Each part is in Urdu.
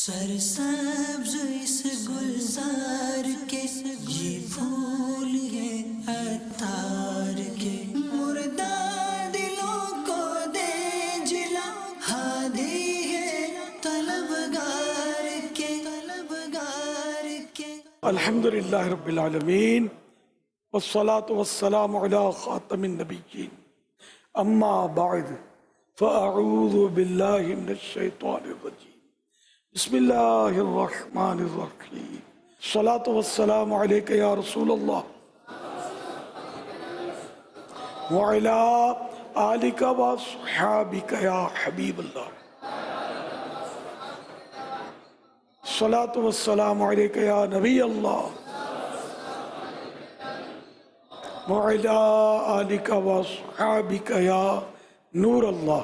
سرسبز اس گلزار کے یہ پھول یہ عطار کے مردہ دلوں کو دے جلا ہادی ہے طلبگار کے الحمدللہ رب العالمین والصلاة والسلام علی خاتم النبیین اما بعد فاعوذ باللہ من الشیطان الرجیم بسم اللہ الرحمن الرحیم الصلاة والسلام علیک یا رسول اللہ وعلی آلک واصحابک یا حبیب اللہ الصلاة والسلام علیک یا نبی اللہ وعلی آلک واصحابک یا نور اللہ۔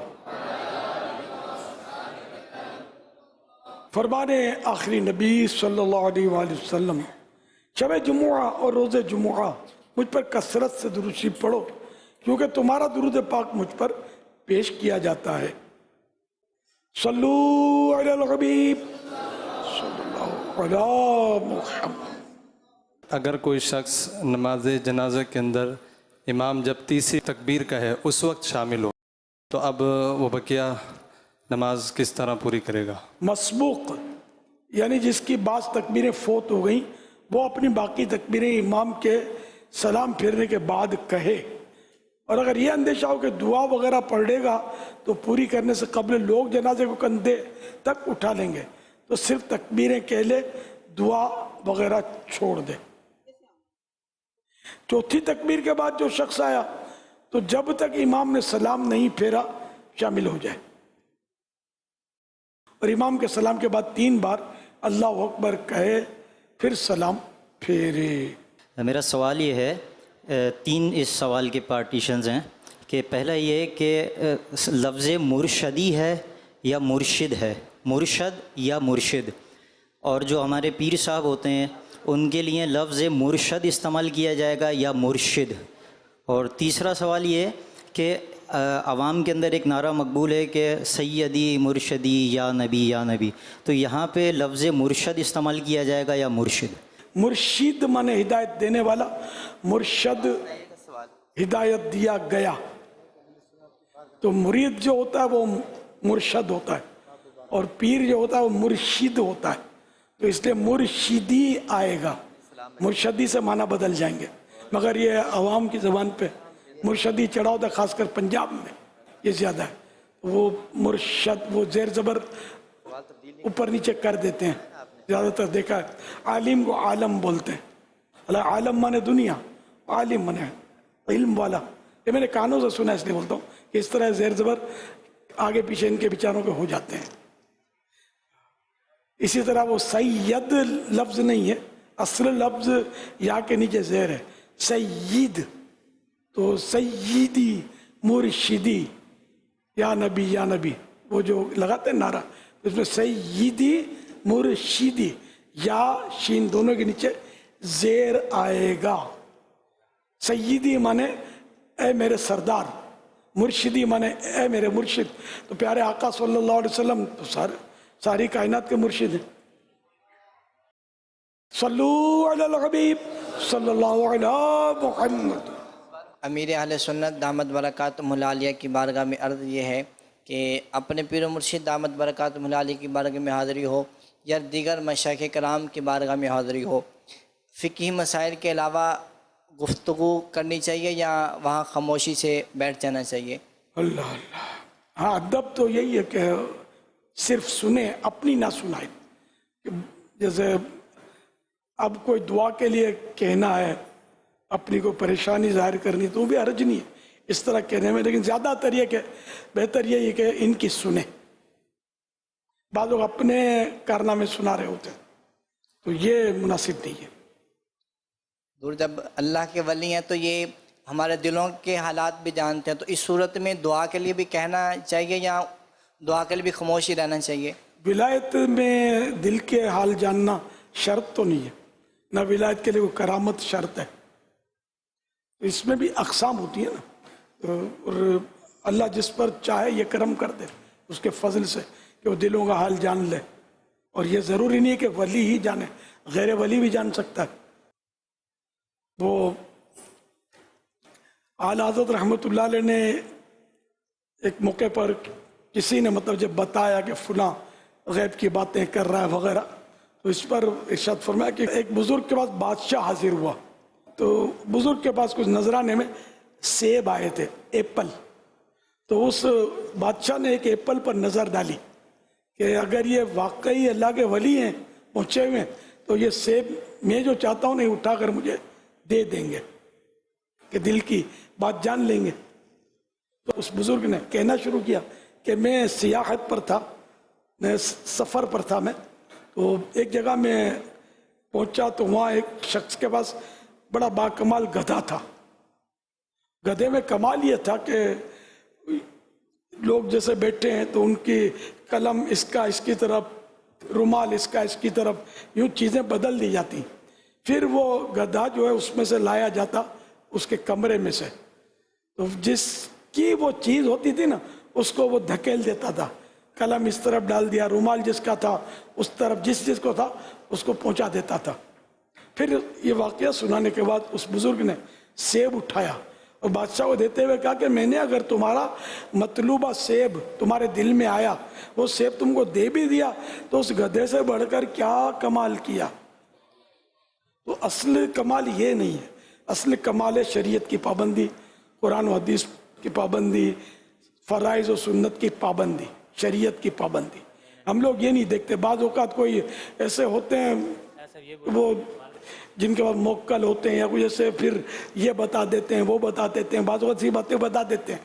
فرمان آخری نبی صلی اللہ علیہ وآلہ وسلم، شب جمعہ اور روز جمعہ مجھ پر کثرت سے درود شریف پڑھو کیونکہ تمہارا درود پاک مجھ پر پیش کیا جاتا ہے۔ صلو علی الحبیب صلی اللہ علی محمد۔ اگر کوئی شخص نماز جنازہ کے اندر امام جب تیسری تکبیر کہے اس وقت شامل ہو تو اب وہ بقیہ نماز کس طرح پوری کرے گا؟ مسبوق یعنی جس کی بعض تکبیریں فوت ہو گئیں وہ اپنی باقی تکبیریں امام کے سلام پھرنے کے بعد کہے، اور اگر یہ اندیشہ ہو کہ دعا وغیرہ پڑھے گا تو پوری کرنے سے قبل لوگ جنازے کو کندھے تک اٹھا لیں گے تو صرف تکبیریں کہہ لے، دعا وغیرہ چھوڑ دے۔ چوتھی تکبیر کے بعد جو شخص آیا تو جب تک امام نے سلام نہیں پھیرا شامل ہو جائے، اور امام کے سلام کے بعد 3 بار اللہ اکبر کہے پھر سلام پھیرے۔ میرا سوال یہ ہے، 3 اس سوال کے پارٹیشنز ہیں کہ پہلا یہ کہ لفظ مرشدی ہے یا مرشد ہے، مرشد یا مرشد، اور جو ہمارے پیر صاحب ہوتے ہیں ان کے لیے لفظ مرشد استعمال کیا جائے گا یا مرشد۔ اور تیسرا سوال یہ کہ عوام کے اندر ایک نعرہ مقبول ہے کہ سیدی مرشدی یا نبی، تو یہاں پہ لفظ مرشد استعمال کیا جائے گا یا مرشد؟ مرشد مانے ہدایت دینے والا، مرشد ہدایت دیا گیا، تو مرید جو ہوتا ہے وہ مرشد ہوتا ہے اور پیر جو ہوتا ہے وہ مرشد ہوتا ہے، تو اس لیے مرشدی آئے گا، مرشدی سے معنی بدل جائیں گے، مگر یہ عوام کی زبان پہ مرشدی چڑھا ہوتا ہے، خاص کر پنجاب میں یہ زیادہ ہے، وہ مرشد وہ زیر زبر اوپر نیچے کر دیتے ہیں، زیادہ تر دیکھا ہے۔ عالم کو عالم بولتے ہیں، اللہ عالم مانے دنیا، عالم مانے علم والا، یہ میں نے کانوں سے سنا اس لیے بولتا ہوں کہ اس طرح زیر زبر آگے پیچھے ان کے بیچاروں کے ہو جاتے ہیں۔ اسی طرح وہ سید لفظ نہیں ہے، اصل لفظ یا کے نیچے زیر ہے، سید، تو سیدی مرشدی یا نبی وہ جو لگاتے ہیں نعرہ، اس میں سیدی مرشدی یا شین دونوں کے نیچے زیر آئے گا۔ سیدی مانے اے میرے سردار، مرشدی مانے اے میرے مرشد، تو پیارے آقا صلی اللہ علیہ وسلم تو ساری کائنات کے مرشد ہیں۔ صلو علی الحبیب صلی اللہ علی محمد۔ امیر اہل سنت دامت برکاتہ العالیہ کی بارگاہ میں عرض یہ ہے کہ اپنے پیر و مرشد دامت برکاتہ العالیہ کی بارگاہ میں حاضری ہو یا دیگر مشائخ کرام کی بارگاہ میں حاضری ہو، فقہی مسائل کے علاوہ گفتگو کرنی چاہیے یا وہاں خاموشی سے بیٹھ جانا چاہیے؟ اللہ اللہ، ہاں ادب تو یہی ہے کہ صرف سنیں، اپنی نہ سنائیں۔ جیسے اب کوئی دعا کے لیے کہنا ہے، اپنی کو پریشانی ظاہر کرنی تو وہ بھی حرج نہیں ہے اس طرح کہنے میں، لیکن زیادہ تر یہ کہ بہتر یہی کہ ان کی سنیں۔ بعض لوگ اپنے کارنامے سنا رہے ہوتے ہیں تو یہ مناسب نہیں ہے۔ دور جب اللہ کے ولی ہیں تو یہ ہمارے دلوں کے حالات بھی جانتے ہیں، تو اس صورت میں دعا کے لیے بھی کہنا چاہیے یا دعا کے لیے بھی خاموشی رہنا چاہیے؟ ولایت میں دل کے حال جاننا شرط تو نہیں ہے، نہ ولایت کے لیے وہ کرامت شرط ہے، اس میں بھی اقسام ہوتی ہیں نا، اور اللہ جس پر چاہے یہ کرم کر دے اس کے فضل سے کہ وہ دلوں کا حال جان لے، اور یہ ضروری نہیں ہے کہ ولی ہی جانے، غیر ولی بھی جان سکتا ہے. وہ اعلیٰ حضرت رحمۃ اللہ علیہ نے ایک موقع پر کسی نے مطلب جب بتایا کہ فلاں غیب کی باتیں کر رہا ہے وغیرہ، تو اس پر ارشاد فرمایا کہ ایک بزرگ کے پاس بادشاہ حاضر ہوا، تو بزرگ کے پاس کچھ نذرانے میں سیب آئے تھے، ایپل. تو اس بادشاہ نے ایک ایپل پر نظر ڈالی کہ اگر یہ واقعی اللہ کے ولی ہیں پہنچے ہوئے ہیں تو یہ سیب میں جو چاہتا ہوں نہیں اٹھا کر مجھے دے دیں گے، کہ دل کی بات جان لیں گے. تو اس بزرگ نے کہنا شروع کیا کہ میں سیاحت پر تھا، میں سفر پر تھا، میں تو ایک جگہ میں پہنچا تو وہاں ایک شخص کے پاس بڑا باکمال گدھا تھا. گدھے میں کمال یہ تھا کہ لوگ جیسے بیٹھے ہیں تو ان کی قلم اس کا اس کی طرف، رومال اس کا اس کی طرف، یوں چیزیں بدل دی جاتی. پھر وہ گدھا جو ہے اس میں سے لایا جاتا اس کے کمرے میں سے، تو جس کی وہ چیز ہوتی تھی نا اس کو وہ دھکیل دیتا تھا، قلم اس طرف ڈال دیا، رومال جس کا تھا اس طرف، جس کو تھا اس کو پہنچا دیتا تھا. پھر یہ واقعہ سنانے کے بعد اس بزرگ نے سیب اٹھایا اور بادشاہ کو دیتے ہوئے کہا کہ میں نے اگر تمہارا مطلوبہ سیب تمہارے دل میں آیا، وہ سیب تم کو دے بھی دیا، تو اس گدھے سے بڑھ کر کیا کمال کیا. تو اصل کمال یہ نہیں ہے، اصل کمال ہے شریعت کی پابندی، قرآن و حدیث کی پابندی، فرائض و سنت کی پابندی، شریعت کی پابندی. ہم لوگ یہ نہیں دیکھتے. بعض اوقات کوئی ایسے ہوتے ہیں وہ جن کے پاس موکل ہوتے ہیں یا کوئی ایسے، پھر یہ بتا دیتے ہیں وہ بتا دیتے ہیں، بعض اوقات سی باتیں بتا دیتے ہیں،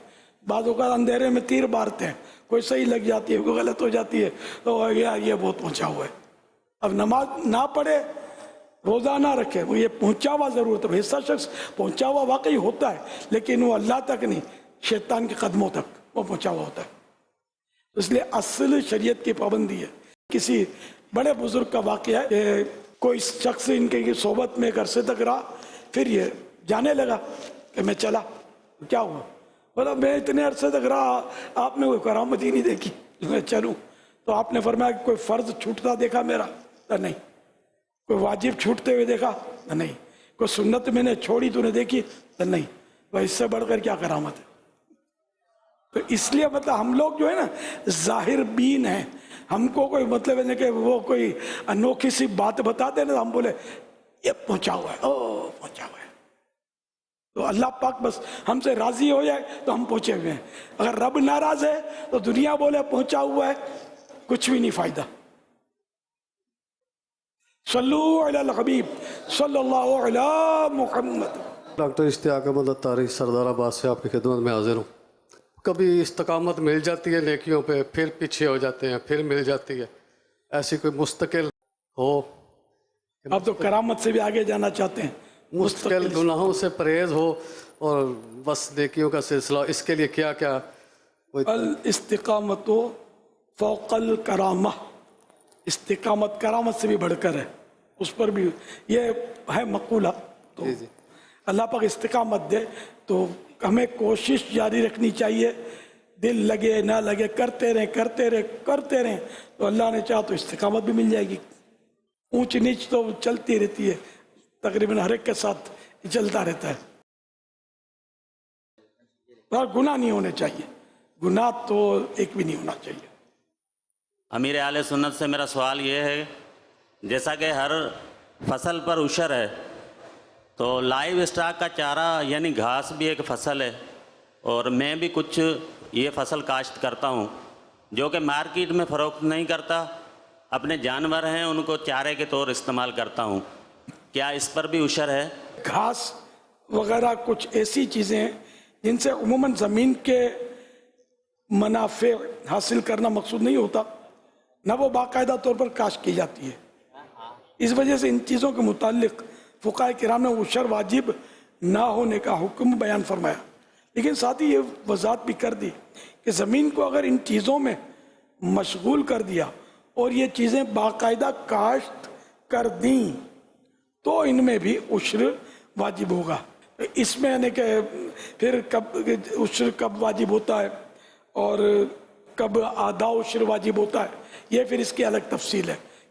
بعض اوقات اندھیرے میں تیر مارتے ہیں، کوئی صحیح لگ جاتی ہے کوئی غلط ہو جاتی ہے، تو یہ بہت پہنچا ہوا ہے. اب نماز نہ پڑھے، روزہ نہ رکھے، وہ یہ پہنچا ہوا ضرورت ہے. حصہ شخص پہنچا ہوا واقعی ہوتا ہے لیکن وہ اللہ تک نہیں، شیطان کے قدموں تک وہ پہنچا ہوا ہوتا ہے. اس لیے اصل شریعت کی پابندی ہے. کسی بڑے بزرگ کا واقعہ ہے کہ کوئی شخص ان کی صحبت میں ایک عرصے تک رہا، پھر یہ جانے لگا کہ میں چلا. کیا ہوا؟ بولا میں اتنے عرصے تک رہا، آپ نے کوئی کرامت ہی نہیں دیکھی میں چلوں. تو آپ نے فرمایا کہ کوئی فرض چھوٹتا دیکھا میرا؟ نہیں. کوئی واجب چھوٹتے ہوئے دیکھا؟ نہیں. کوئی سنت میں نے چھوڑی تو نے دیکھی؟ نہیں. وہ اس سے بڑھ کر کیا کرامت ہے؟ تو اس لیے مطلب ہم لوگ جو ہے نا ظاہر بین ہیں. ہم کو کوئی مطلب ہے کہ وہ کوئی انوکھی سی بات بتا دے نا، ہم بولے یہ پہنچا ہوا ہے، او پہنچا ہوا ہے. تو اللہ پاک بس ہم سے راضی ہو جائے تو ہم پہنچے ہوئے ہیں. اگر رب ناراض ہے تو دنیا بولے پہنچا ہوا ہے، کچھ بھی نہیں فائدہ. صلو علی الحبیب صلی اللہ علی محمد. ڈاکٹر اشتیاق احمد اتاری، سردار آباد سے آپ کی خدمت میں حاضر ہوں. کبھی استقامت مل جاتی ہے نیکیوں پہ، پھر پیچھے ہو جاتے ہیں، پھر مل جاتی ہے، ایسی کوئی مستقل ہو؟ آپ تو کرامت سے بھی آگے جانا چاہتے ہیں. مستقل گناہوں سے پرہیز ہو اور بس نیکیوں کا سلسلہ، اس کے لیے کیا کیا؟ الاستقامت فوق الکرامہ. استقامت کرامت سے بھی بڑھ کر ہے، اس پر بھی یہ ہے مقولہ. تو اللہ پاک استقامت دے تو ہمیں کوشش جاری رکھنی چاہیے. دل لگے نہ لگے کرتے رہیں کرتے رہیں کرتے رہیں تو اللہ نے چاہا تو استقامت بھی مل جائے گی. اونچ نیچ تو چلتی رہتی ہے، تقریباً ہر ایک کے ساتھ چلتا رہتا ہے. اور گناہ نہیں ہونے چاہیے، گناہ تو ایک بھی نہیں ہونا چاہیے. امیر اہل سنت سے میرا سوال یہ ہے، جیسا کہ ہر فصل پر عشر ہے، تو لائیو اسٹاک کا چارہ یعنی گھاس بھی ایک فصل ہے، اور میں بھی کچھ یہ فصل کاشت کرتا ہوں جو کہ مارکیٹ میں فروخت نہیں کرتا، اپنے جانور ہیں ان کو چارے کے طور استعمال کرتا ہوں. کیا اس پر بھی عشر ہے؟ گھاس وغیرہ کچھ ایسی چیزیں ہیں جن سے عموماً زمین کے منافع حاصل کرنا مقصود نہیں ہوتا، نہ وہ باقاعدہ طور پر کاشت کی جاتی ہے. اس وجہ سے ان چیزوں کے متعلق فقہاء کرام نے عشر واجب نہ ہونے کا حکم بیان فرمایا، لیکن ساتھ ہی یہ وضاحت بھی کر دی کہ زمین کو اگر ان چیزوں میں مشغول کر دیا اور یہ چیزیں باقاعدہ کاشت کر دیں تو ان میں بھی عشر واجب ہوگا. اس میں یعنی کہ پھر کب عشر کب واجب ہوتا ہے اور کب آدھا عشر واجب ہوتا ہے، یہ پھر اس کی الگ تفصیل ہے.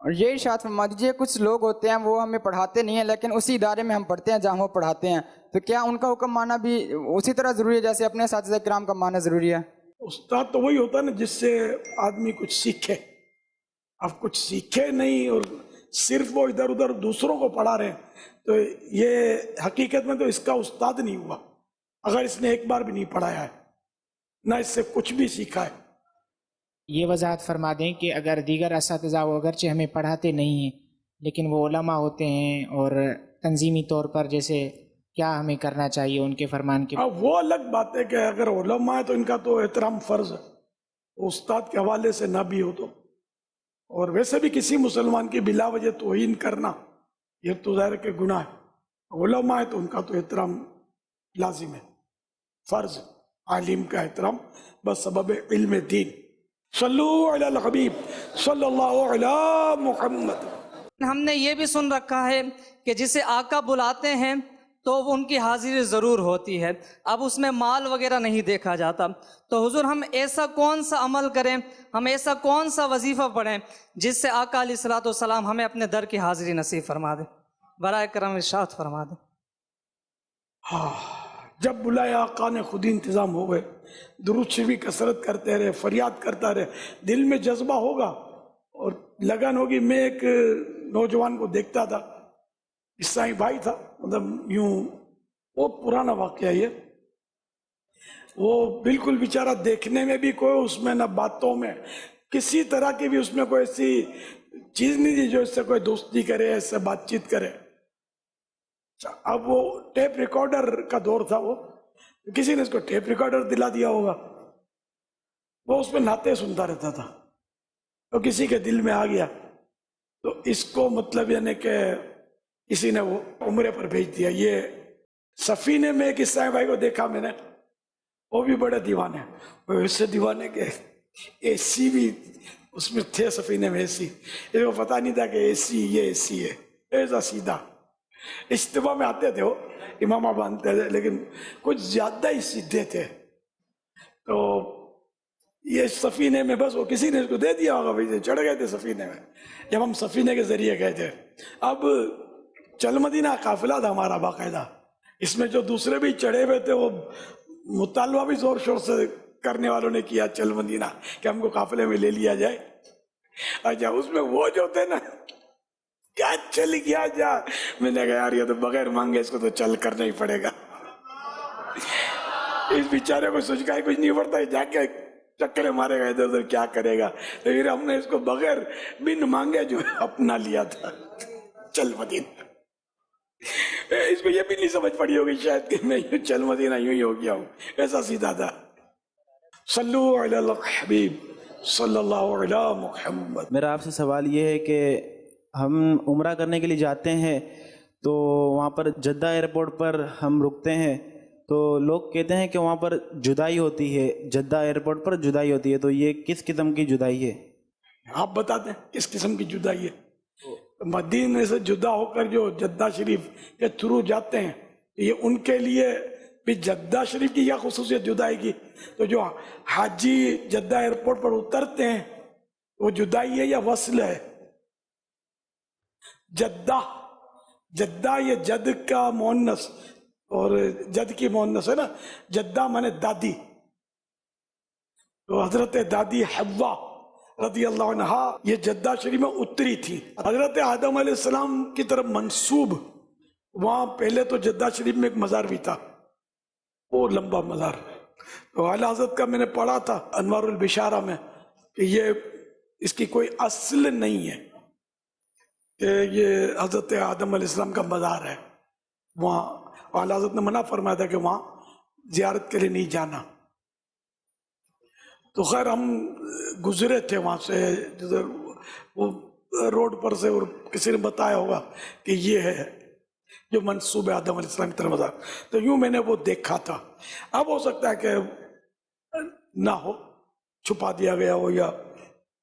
اور یہ ارشاد فرما دیجیے کچھ لوگ ہوتے ہیں وہ ہمیں پڑھاتے نہیں ہیں لیکن اسی ادارے میں ہم پڑھتے ہیں جہاں وہ پڑھاتے ہیں، تو کیا ان کا حکم ماننا بھی اسی طرح ضروری ہے جیسے اپنے اساتذہ کرام کا ماننا ضروری ہے؟ استاد تو وہی ہوتا ہے نا جس سے آدمی کچھ سیکھے. اب کچھ سیکھے نہیں اور صرف وہ ادھر ادھر دوسروں کو پڑھا رہے ہیں تو یہ حقیقت میں تو اس کا استاد نہیں ہوا اگر اس نے ایک بار بھی نہیں پڑھایا ہے نہ اس سے کچھ بھی سیکھا ہے. یہ وضاحت فرما دیں کہ اگر دیگر اساتذہ وہ اگرچہ ہمیں پڑھاتے نہیں ہیں لیکن وہ علماء ہوتے ہیں اور تنظیمی طور پر جیسے کیا ہمیں کرنا چاہیے ان کے فرمان کے؟ وہ الگ بات ہے کہ اگر علماء ہے تو ان کا تو احترام فرض ہے، استاد کے حوالے سے نہ بھی ہو تو. اور ویسے بھی کسی مسلمان کی بلا وجہ توہین کرنا یہ تو ظاہر کہ گناہ ہے. علماء ہے تو ان کا تو احترام لازم ہے، فرض عالم کا احترام بس سبب علم دین. صلو علی الحبیب صلی اللہ علی محمد. ہم نے یہ بھی سن رکھا ہے کہ جسے آقا بلاتے ہیں تو ان کی حاضری ضرور ہوتی ہے، اب اس میں مال وغیرہ نہیں دیکھا جاتا. تو حضور ہم ایسا کون سا عمل کریں، ہم ایسا کون سا وظیفہ پڑھیں جس سے آقا علیہ الصلوۃ والسلام ہمیں اپنے در کی حاضری نصیب فرما دیں؟ برائے کرم ارشاد فرما دیں. جب بلائے آقا نے خود ہی انتظام ہو گئے، درود شریف کی کثرت کرتے رہے، فریاد کرتا رہے، دل میں جذبہ ہوگا اور لگن ہوگی. میں ایک نوجوان کو دیکھتا تھا، عیسائی بھائی تھا، مطلب یوں بہت پرانا واقعہ یہ، وہ بالکل بیچارہ دیکھنے میں بھی کوئی اس میں نہ باتوں میں کسی طرح کی بھی اس میں کوئی ایسی چیز نہیں تھی جو اس سے کوئی دوستی کرے، اس سے بات چیت کرے. اب وہ ٹیپ ریکارڈر کا دور تھا، وہ کسی نے اس کو ٹیپ ریکارڈر دلا دیا ہوگا، وہ اس میں نعتیں سنتا رہتا تھا تو کسی کے دل میں آ گیا تو اس کو مطلب یعنی کہ کسی نے وہ عمرے پر بھیج دیا. یہ سفینے میں ایک عیسائی بھائی کو دیکھا میں نے، وہ بھی بڑے دیوانے، وہ ایسے دیوانے کہ اے سی بھی اس میں تھے سفینے میں، اے سی، اس کو پتہ نہیں تھا کہ اے سی یہ اے سی ہے. ایسا سیدھا اجتماع میں آتے تھے، وہ امامہ باندھتے تھے لیکن کچھ زیادہ ہی سیدھے تھے. تو یہ سفینے میں بس وہ کسی نے اس کو دے دیا ہوگا، بھائی چڑھ گئے تھے سفینے میں. جب ہم سفینے کے ذریعے گئے تھے، اب چل مدینہ قافلہ تھا ہمارا باقاعدہ، اس میں جو دوسرے بھی چڑھے ہوئے تھے وہ مطالبہ بھی زور شور سے کرنے والوں نے کیا چل مدینہ کہ ہم کو قافلے میں لے لیا جائے. اچھا اس میں وہ جو تھے نا کیا چل گیا جا، میں نے کہا یار یہ تو بغیر مانگے اس کو تو چل کرنا ہی پڑے گا. اس بیچارے کو سوچ کا ہی کچھ نہیں پڑتا ہے، جا کے چکرے مارے گا ادھر ادھر کیا کرے گا. تو پھر ہم نے اس کو بغیر بن مانگے جو اپنا لیا تھا چل مدینہ. اس کو یہ بھی نہیں سمجھ پڑی ہوگی شاید کہ میں یوں چل مدینہ یوں ہی ہو گیا ہوں، ایسا سیدھا تھا. صلو علی الحبیب صلی اللہ علی محمد. میرا آپ سے سوال یہ ہے کہ ہم عمرہ کرنے کے لیے جاتے ہیں تو وہاں پر جدہ ایئرپورٹ پر ہم رکتے ہیں تو لوگ کہتے ہیں کہ وہاں پر جدائی ہوتی ہے، جدہ ایئرپورٹ پر جدائی ہوتی ہے، تو یہ کس قسم کی جدائی ہے؟ آپ بتا دیں کس قسم کی جدائی ہے. مدینے سے جدا ہو کر جو جدہ شریف کے تھرو جاتے ہیں یہ ان کے لیے بھی جدہ شریف کی یا خصوصیت جدائی کی. تو جو حاجی جدہ ایئرپورٹ پر اترتے ہیں وہ جدائی ہے یا وصل ہے؟ جدہ، جدہ یہ جد کا مؤنث اور جد کی مؤنث ہے نا، جدہ مانے دادی. تو حضرت دادی حوا رضی اللہ عنہا یہ جدہ شریف میں اتری تھی. حضرت آدم علیہ السلام کی طرف منسوب وہاں پہلے تو جدہ شریف میں ایک مزار بھی تھا، وہ لمبا مزار. تو اعلیٰ حضرت کا میں نے پڑھا تھا انوار البشارہ میں کہ یہ اس کی کوئی اصل نہیں ہے کہ یہ حضرت آدم علیہ السلام کا مزار ہے. وہاں اعلیٰ حضرت نے منع فرمایا تھا کہ وہاں زیارت کے لیے نہیں جانا. تو خیر ہم گزرے تھے وہاں سے، وہ روڈ پر سے، اور کسی نے بتایا ہوگا کہ یہ ہے جو منسوب ہے آدم علیہ السلام کی طرف مزار. تو یوں میں نے وہ دیکھا تھا. اب ہو سکتا ہے کہ نہ ہو، چھپا دیا گیا ہو، یا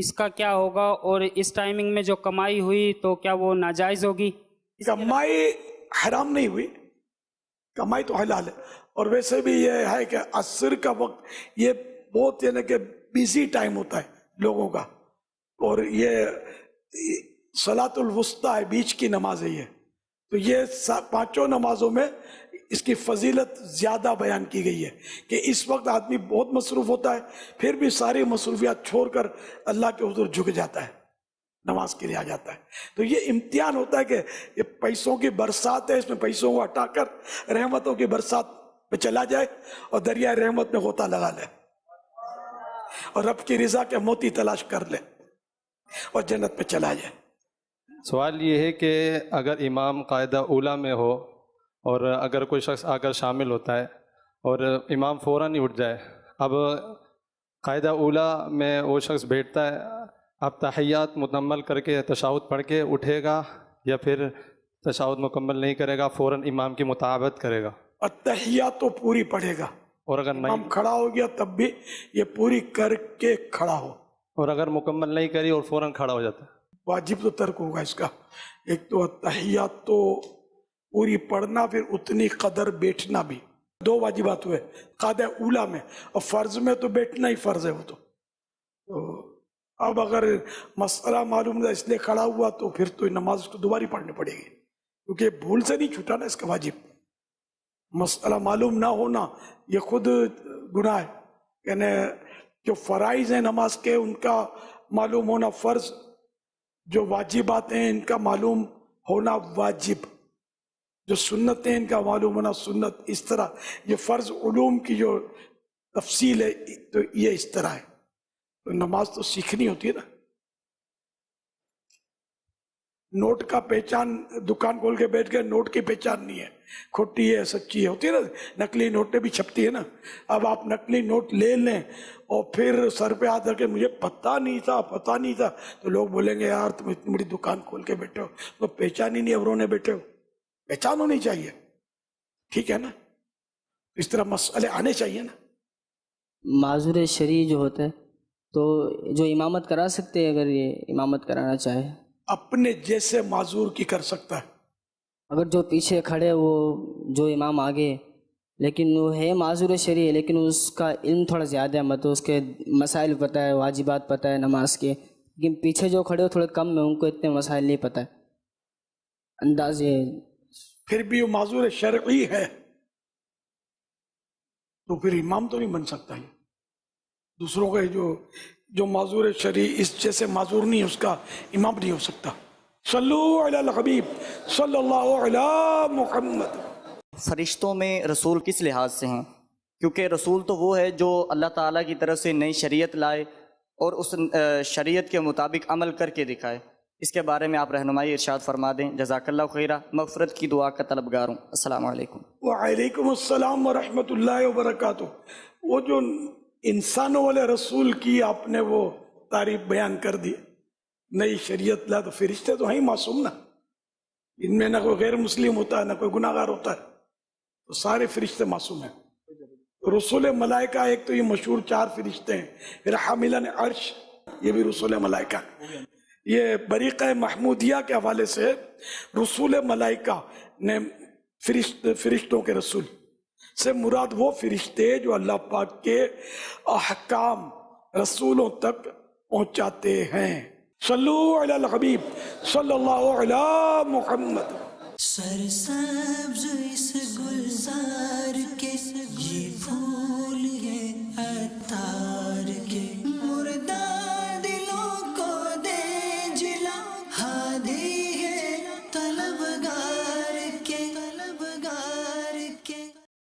اس کا کیا ہوگا، اور اس ٹائمنگ میں جو کمائی ہوئی تو کیا وہ ناجائز ہوگی؟ کمائی حرام نہیں ہوئی، کمائی تو حلال ہے. اور ویسے بھی یہ ہے کہ عصر کا وقت یہ بہت یعنی کہ بیزی ٹائم ہوتا ہے لوگوں کا، اور یہ صلاۃ الوسطیٰ ہے، بیچ کی نماز ہے یہ. تو یہ پانچوں نمازوں میں اس کی فضیلت زیادہ بیان کی گئی ہے کہ اس وقت آدمی بہت مصروف ہوتا ہے، پھر بھی ساری مصروفیات چھوڑ کر اللہ کے حضور جھک جاتا ہے، نماز کے لیے آ جاتا ہے. تو یہ امتحان ہوتا ہے کہ یہ پیسوں کی برسات ہے، اس میں پیسوں کو ہٹا کر رحمتوں کی برسات پہ چلا جائے اور دریائے رحمت میں غوطہ لگا لے اور رب کی رضا کے موتی تلاش کر لے اور جنت پہ چلا جائے. سوال یہ ہے کہ اگر امام قاعدہ اولیٰ میں ہو اور اگر کوئی شخص آ کر شامل ہوتا ہے اور امام فوراً ہی اٹھ جائے، اب قاعدہ اولیٰ میں وہ شخص بیٹھتا ہے، اب تحیات مکمل کر کے تشہد پڑھ کے اٹھے گا یا پھر تشہد مکمل نہیں کرے گا، فوراً امام کی مطابقت کرے گا؟ التحیات تو پوری پڑھے گا، اور اگر امام کھڑا ہو گیا تب بھی یہ پوری کر کے کھڑا ہو. اور اگر مکمل نہیں کری اور فوراً کھڑا ہو جاتا ہے؟ واجب تو ترک ہوگا اس کا. ایک تو التحیات تو پوری پڑھنا، پھر اتنی قدر بیٹھنا بھی. دو واجبات ہوئے قاعدہ اولیٰ میں، اور فرض میں تو بیٹھنا ہی فرض ہے وہ تو. اب اگر مسئلہ معلوم ہے اس لیے کھڑا ہوا تو پھر تو نماز اس کو دوباری پڑھنی پڑے گی، کیونکہ بھول سے نہیں چھوٹا نا اس کا واجب. مسئلہ معلوم نہ ہونا یہ خود گناہ ہے، یعنی جو فرائض ہیں نماز کے ان کا معلوم ہونا فرض، جو واجبات ہیں ان کا معلوم ہونا واجب، جو سنتیں ان کا معلوم ہونا سنت. اس طرح یہ فرض علوم کی جو تفصیل ہے تو یہ اس طرح ہے. تو نماز تو سیکھنی ہوتی ہے نا. نوٹ کا پہچان، دکان کھول کے بیٹھ گئے، نوٹ کی پہچان نہیں ہے، کھوٹی ہے سچی ہے، ہوتی ہے نا. نقلی نوٹیں بھی چھپتی ہے نا. اب آپ نقلی نوٹ لے لیں اور پھر سر پہ ہاتھ رکھ کے مجھے پتہ نہیں تھا تو لوگ بولیں گے یار تم اتنی بڑی دکان کھول کے بیٹھے ہو تو پہچان ہی نہیں ابرونے بیٹھے ہو. پہچان ہونی چاہیے، ٹھیک ہے نا. اس طرح مسئلے آنے چاہیے نا. معذور شرعی جو ہوتا ہے تو جو امامت کرا سکتے ہیں، اگر یہ امامت کرانا چاہے اپنے جیسے معذور کی کر سکتا ہے. اگر جو پیچھے کھڑے وہ جو امام آگے لیکن وہ ہے معذور شرعی ہے لیکن اس کا علم تھوڑا زیادہ ہے، مطلب اس کے مسائل پتہ ہے، واجبات پتہ ہے نماز کے، لیکن پیچھے جو کھڑے ہو تھوڑے کم میں، ان کو اتنے مسائل نہیں پتہ ہے. انداز یہ پھر بھی وہ معذور شرعی ہے تو پھر امام تو نہیں بن سکتا. ہے دوسروں کا جو معذور شرعی اس جیسے معذور نہیں ہے اس کا امام نہیں ہو سکتا. صلو علی الحبیب صلی اللہ علی محمد. فرشتوں میں رسول کس لحاظ سے ہیں؟ کیونکہ رسول تو وہ ہے جو اللہ تعالیٰ کی طرف سے نئی شریعت لائے اور اس شریعت کے مطابق عمل کر کے دکھائے. اس کے بارے میں آپ رہنمائی ارشاد فرما دیں. جزاک اللہ خیرہ. مغفرت کی دعا کا طلبگار ہوں. السلام علیکم. وعلیکم السلام ورحمۃ اللہ وبرکاتہ. وہ جو انسانوں والے رسول کی آپ نے وہ تعریف بیان کر دی، نئی شریعت لا، تو فرشتے تو ہیں معصوم نا، ان میں نہ کوئی غیر مسلم ہوتا ہے نہ کوئی گناہ گار ہوتا ہے، تو سارے فرشتے معصوم ہیں. رسول ملائکہ ایک تو یہ مشہور 4 فرشتے ہیں، پھر حاملان عرش یہ بھی رسول ملائکہ. یہ بریقہ محمودیہ کے حوالے سے رسول ملائکہ نے فرشتوں کے رسول سے مراد وہ فرشتے جو اللہ پاک کے احکام رسولوں تک پہنچاتے ہیں. صلو علی الحبیب صلی اللہ علی محمد. سرسبز اس گلزار